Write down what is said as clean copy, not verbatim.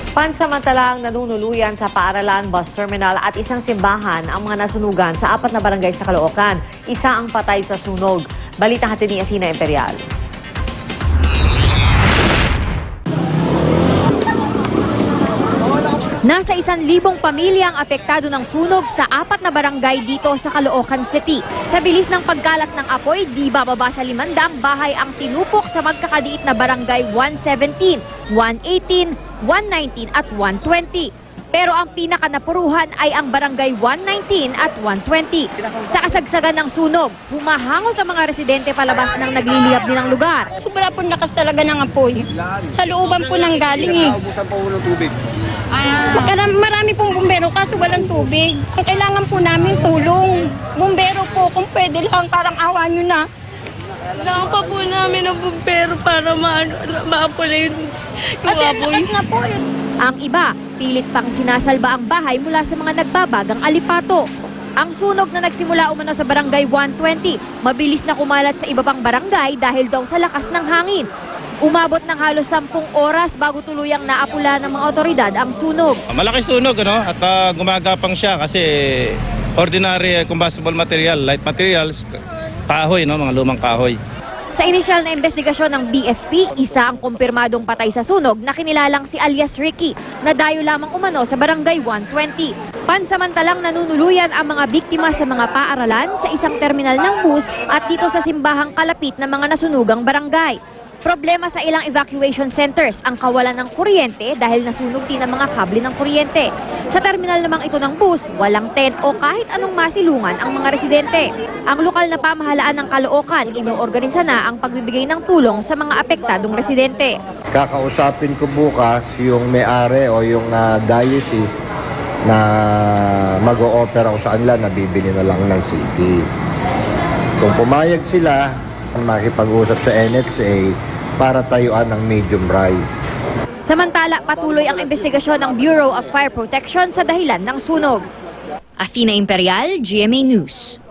Pansamantalang nanunuluyan sa paaralan, bus terminal at isang simbahan ang mga nasunugan sa 4 na barangay sa Caloocan. Isa ang patay sa sunog. Balita hatid ni Athena Imperial. Nasa 1,000 pamilya ang apektado ng sunog sa 4 na barangay dito sa Caloocan City. Sa bilis ng pagkalat ng apoy, di bababa sa 500 bahay ang tinupok sa magkakadiit na barangay 117, 118, 119 at 120. Pero ang pinakanapuruhan ay ang barangay 119 at 120. Sa kasagsagan ng sunog, humahango sa mga residente palabas ng nagliliyab nilang lugar. Sobra po lakas talaga ng apoy. Sa looban po nang galing eh. Naubusan po ng tubig. Marami pong bumbero kaso walang tubig. Ang kailangan po namin tulong. Bumbero po kung pwede lang, parang awa nyo na. Kailangan pa po namin ng bumbero para ma-apply yung Kasi apoy. lakas na po eh. Ang iba, pilit pang sinasalba ang bahay mula sa mga nagbabagang alipato. Ang sunog na nagsimula umano sa barangay 120, mabilis na kumalat sa iba pang barangay dahil daw sa lakas ng hangin. Umabot ng halos 10 oras bago tuluyang naapula ng mga otoridad ang sunog. Malaki sunog at gumagapang siya kasi ordinary combustible material, light materials, kahoy, mga lumang kahoy. Sa inisyal na investigasyon ng BFP, isa ang kumpirmadong patay sa sunog na kinilalang si alias Ricky, na dayo lamang umano sa barangay 120. Pansamantalang nanunuluyan ang mga biktima sa mga paaralan, sa isang terminal ng bus at dito sa simbahang kalapit ng mga nasunugang barangay. Problema sa ilang evacuation centers ang kawalan ng kuryente dahil nasunog din ang mga kable ng kuryente. Sa terminal namang ito ng bus, walang tent o kahit anong masilungan ang mga residente. Ang lokal na pamahalaan ng Caloocan, inoorganisa na ang pagbibigay ng tulong sa mga apektadong residente. Kakausapin ko bukas yung may-ari o yung diocese na mag-o-opera kung saan nila, nabibili na lang ng city. Kung pumayag sila, makipag-usap sa NHA para tayuan ng medium rise. Samantala, patuloy ang investigasyon ng Bureau of Fire Protection sa dahilan ng sunog. Athena Imperial, GMA News.